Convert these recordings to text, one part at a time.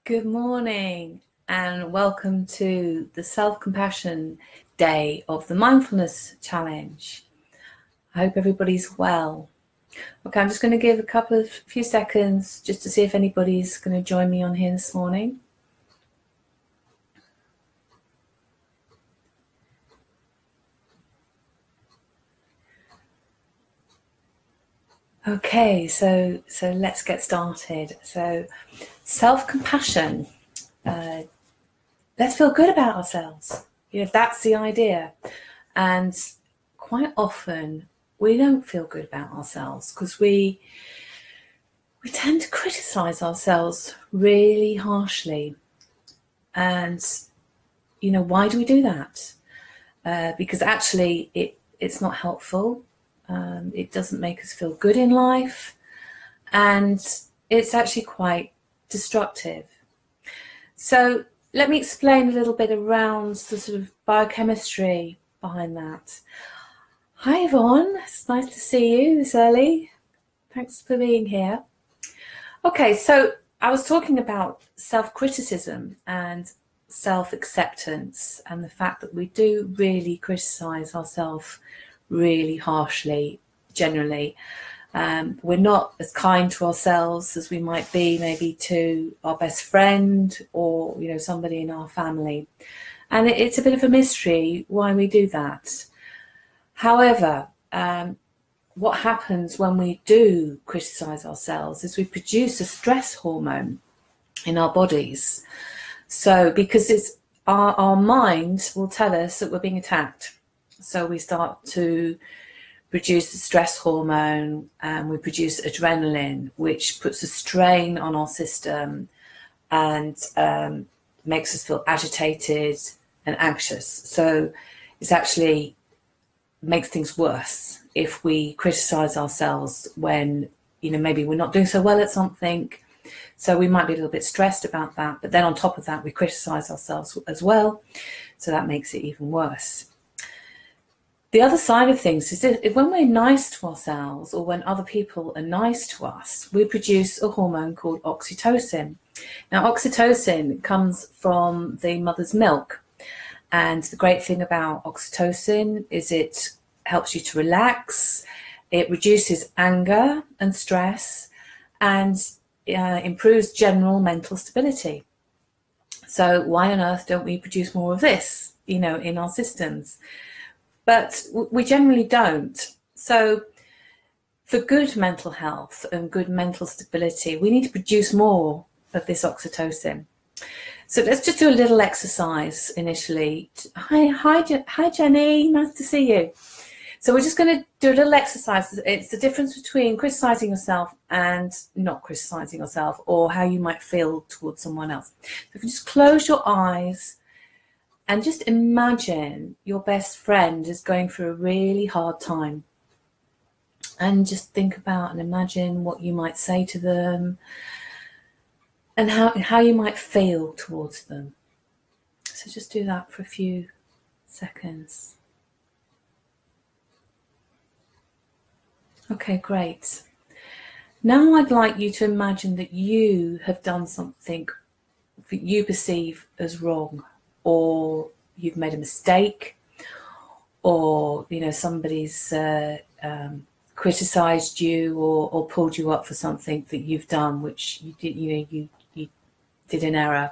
Good morning and welcome to the Self-Compassion Day of the Mindfulness Challenge. I hope everybody's well. Okay, I'm just going to give a few seconds just to see if anybody's going to join me on here this morning. Okay, so let's get started. So self-compassion, let's feel good about ourselves. That's the idea. And quite often we don't feel good about ourselves because we tend to criticize ourselves really harshly. And why do we do that? Because actually it's not helpful. It doesn't make us feel good in life, and it's actually quite destructive. So let me explain a little bit around the sort of biochemistry behind that. Hi Yvonne, it's nice to see you this early. Thanks for being here. Okay, so I was talking about self-criticism and self-acceptance and the fact that we do really criticize ourselves really harshly, generally. We're not as kind to ourselves as we might be maybe to our best friend or somebody in our family, and it's a bit of a mystery why we do that. However, what happens when we do criticize ourselves is we produce a stress hormone in our bodies. So because it's our mind will tell us that we're being attacked. So we start to produce the stress hormone and we produce adrenaline, which puts a strain on our system and makes us feel agitated and anxious. So it's actually makes things worse if we criticize ourselves when maybe we're not doing so well at something. So we might be a little bit stressed about that, but then on top of that we criticize ourselves as well, so that makes it even worse. The other side of things is that when we're nice to ourselves or when other people are nice to us, we produce a hormone called oxytocin. Now, oxytocin comes from the mother's milk. And the great thing about oxytocin is it helps you to relax, it reduces anger and stress, and improves general mental stability. So why on earth don't we produce more of this, in our systems? But we generally don't. So for good mental health and good mental stability, we need to produce more of this oxytocin. So let's just do a little exercise initially. Hi Jenny, nice to see you. So we're just going to do a little exercise. It's the difference between criticizing yourself and not criticizing yourself, or how you might feel towards someone else. So if you just close your eyes and just imagine your best friend is going through a really hard time. And just think about and imagine what you might say to them and how you might feel towards them. So just do that for a few seconds. Okay, great. Now I'd like you to imagine that you have done something that you perceive as wrong, or you've made a mistake, or somebody's criticized you or pulled you up for something that you've done which you did you did in error.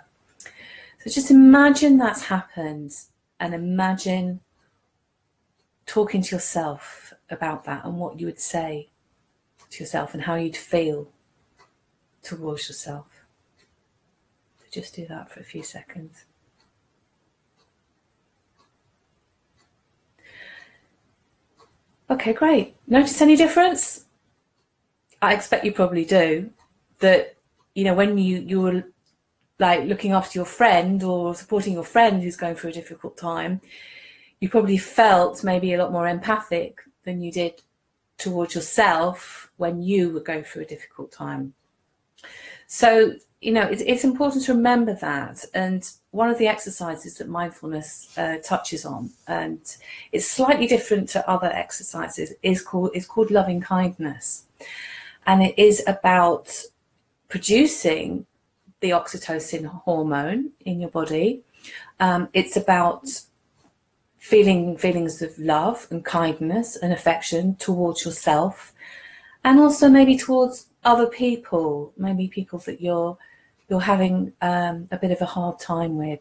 So just imagine that's happened, and imagine talking to yourself about that and what you would say to yourself and how you'd feel towards yourself. So just do that for a few seconds. Okay, great. Notice any difference? I expect you probably do. That when you were like looking after your friend or supporting your friend who's going through a difficult time, you probably felt maybe a lot more empathic than you did towards yourself when you were going through a difficult time. So it's important to remember that. And one of the exercises that mindfulness touches on, and it's slightly different to other exercises, is called loving kindness. And it is about producing the oxytocin hormone in your body. It's about feelings of love and kindness and affection towards yourself, and also maybe towards other people, maybe people that you're having a bit of a hard time with.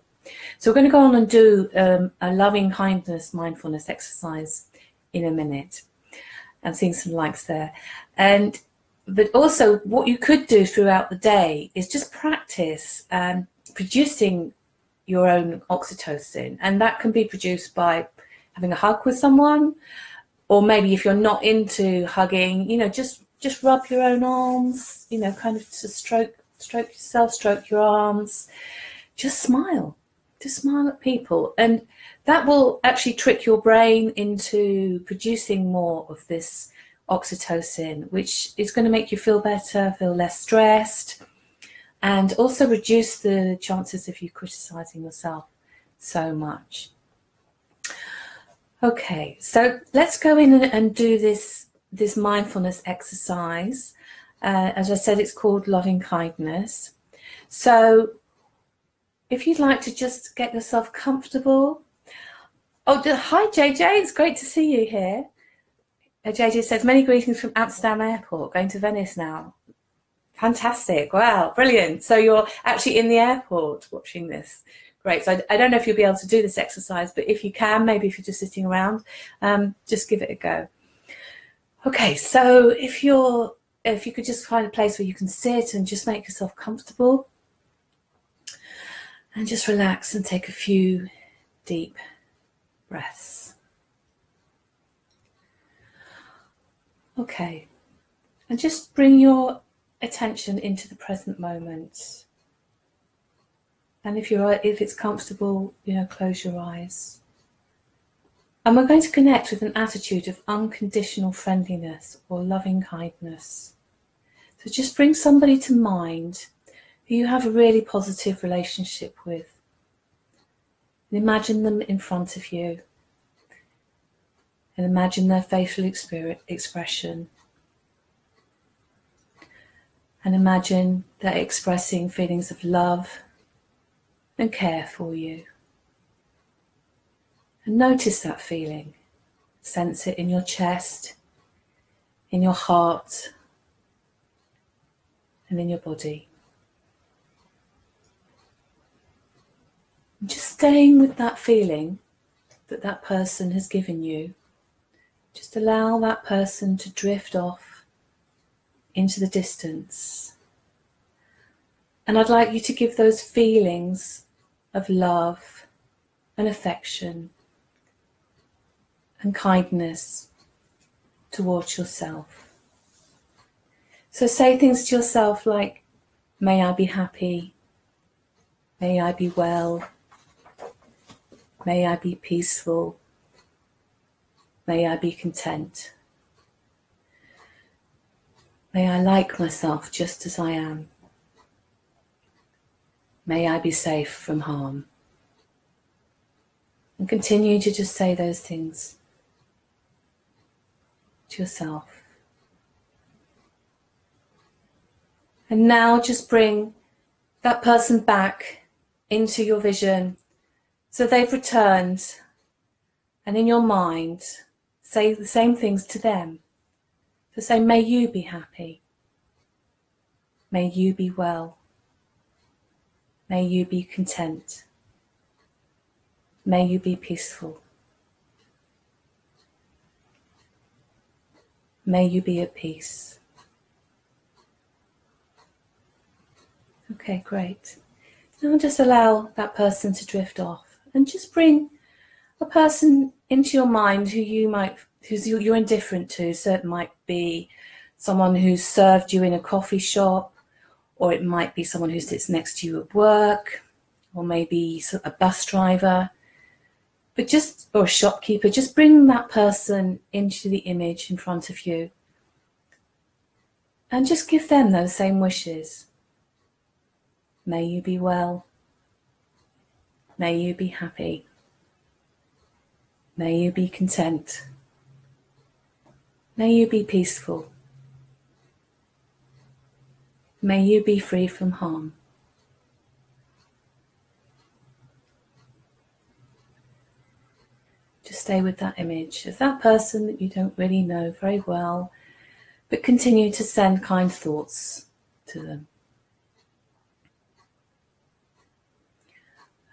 So we're going to go on and do a loving kindness mindfulness exercise in a minute. I'm seeing some likes there. But also what you could do throughout the day is just practice producing your own oxytocin. And that can be produced by having a hug with someone, or maybe if you're not into hugging, just rub your own arms, kind of to stroke yourself, stroke your arms, just smile at people. And that will actually trick your brain into producing more of this oxytocin, which is going to make you feel better, feel less stressed, and also reduce the chances of you criticizing yourself so much. Okay, so let's go in and do this mindfulness exercise. As I said, it's called loving kindness. So if you'd like to just get yourself comfortable. Oh, hi JJ, it's great to see you here. JJ says, many greetings from Amsterdam Airport, going to Venice now. Fantastic, wow, brilliant. So you're actually in the airport watching this. Great, so I don't know if you'll be able to do this exercise, but if you can, maybe if you're just sitting around, just give it a go. Okay, so if you could just find a place where you can sit and just make yourself comfortable, and just relax and take a few deep breaths. Okay, and just bring your attention into the present moment. And if it's comfortable, close your eyes. And we're going to connect with an attitude of unconditional friendliness or loving kindness. So just bring somebody to mind who you have a really positive relationship with. And imagine them in front of you. And imagine their facial expression. And imagine they're expressing feelings of love and care for you. And notice that feeling. Sense it in your chest, in your heart, and in your body. And just staying with that feeling that person has given you, just allow that person to drift off into the distance. And I'd like you to give those feelings of love and affection and kindness towards yourself. So say things to yourself like, may I be happy, may I be well, may I be peaceful, may I be content, may I like myself just as I am, may I be safe from harm. And continue to just say those things to yourself. And now just bring that person back into your vision. So they've returned, and in your mind, say the same things to them. So say, may you be happy. May you be well. May you be content. May you be peaceful. May you be at peace. Okay, great. Now just allow that person to drift off, and just bring a person into your mind who you're indifferent to. So it might be someone who's served you in a coffee shop, or it might be someone who sits next to you at work, or maybe a bus driver. Or a shopkeeper, just bring that person into the image in front of you and just give them those same wishes. May you be well. May you be happy. May you be content. May you be peaceful. May you be free from harm. stay with that image of that person that you don't really know very well, but continue to send kind thoughts to them.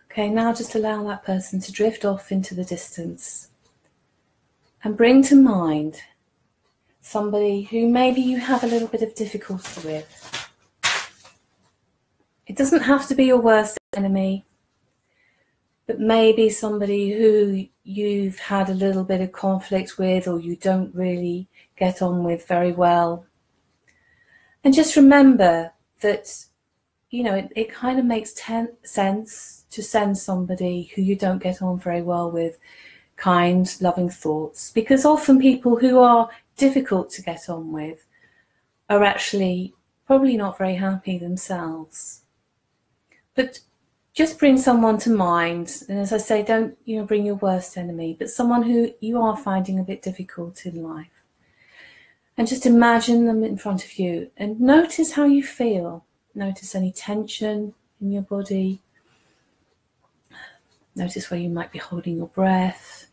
Okay, now just allow that person to drift off into the distance and bring to mind somebody who maybe you have a little bit of difficulty with. It doesn't have to be your worst enemy, but maybe somebody who you've had a little bit of conflict with, or you don't really get on with very well. And just remember that, you know, it kind of makes sense to send somebody who you don't get on very well with kind, loving thoughts, because often people who are difficult to get on with are actually probably not very happy themselves. But just bring someone to mind, and as I say, don't bring your worst enemy, but someone who you are finding a bit difficult in life. And just imagine them in front of you and notice how you feel. Notice any tension in your body. Notice where you might be holding your breath.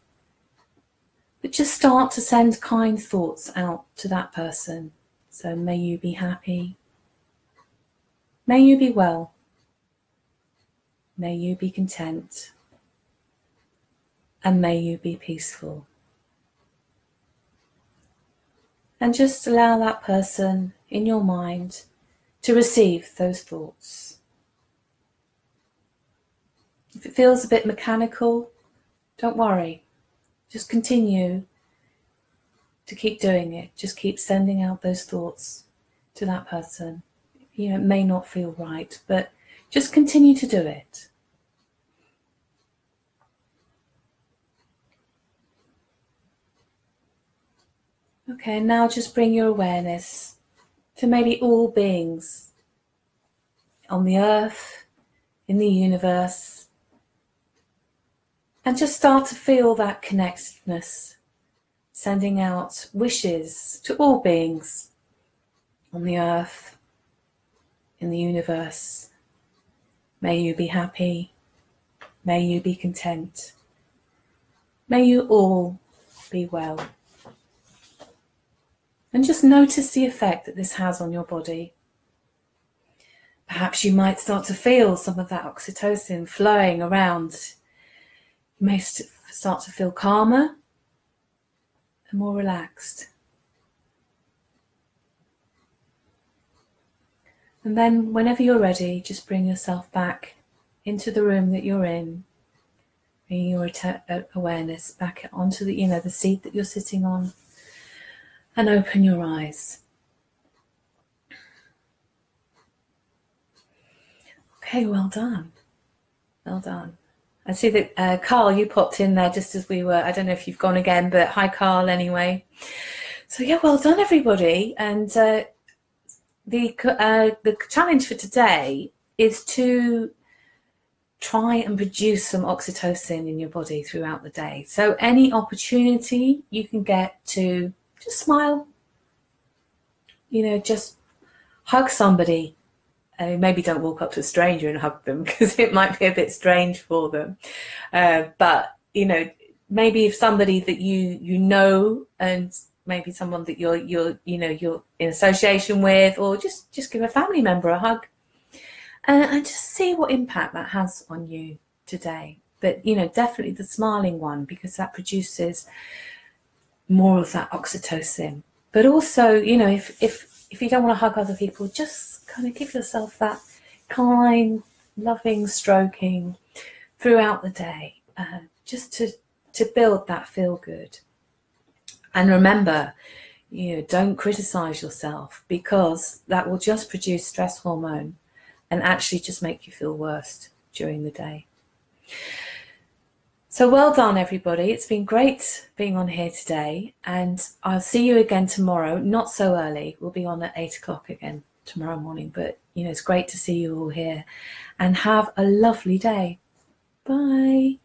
But just start to send kind thoughts out to that person. So may you be happy. May you be well. May you be content, and may you be peaceful. And just allow that person in your mind to receive those thoughts. If it feels a bit mechanical, don't worry. Just continue to keep doing it. Just keep sending out those thoughts to that person. It may not feel right, but just continue to do it. Okay, now just bring your awareness to maybe all beings on the earth, in the universe, and just start to feel that connectedness, sending out wishes to all beings on the earth, in the universe. May you be happy. May you be content. May you all be well. And just notice the effect that this has on your body. Perhaps you might start to feel some of that oxytocin flowing around. You may start to feel calmer and more relaxed. And then whenever you're ready, just bring yourself back into the room that you're in. Bring your awareness back onto the seat that you're sitting on. And open your eyes. Okay, well done. Well done. I see that Carl, you popped in there just as we were. I don't know if you've gone again, but hi Carl anyway. So yeah, well done everybody. And the challenge for today is to try and produce some oxytocin in your body throughout the day. So any opportunity you can get to just smile, just hug somebody. Maybe don't walk up to a stranger and hug them because it might be a bit strange for them. But maybe if somebody that you know, and maybe someone that you're in association with, or just give a family member a hug, and just see what impact that has on you today. But definitely the smiling one, because that produces more of that oxytocin. But also, if you don't want to hug other people, just kind of give yourself that kind, loving stroking throughout the day, just to build that feel good. And remember, don't criticize yourself, because that will just produce stress hormone and actually just make you feel worse during the day. So well done, everybody. It's been great being on here today, and I'll see you again tomorrow. Not so early. We'll be on at 8 o'clock again tomorrow morning, but it's great to see you all here, and have a lovely day. Bye.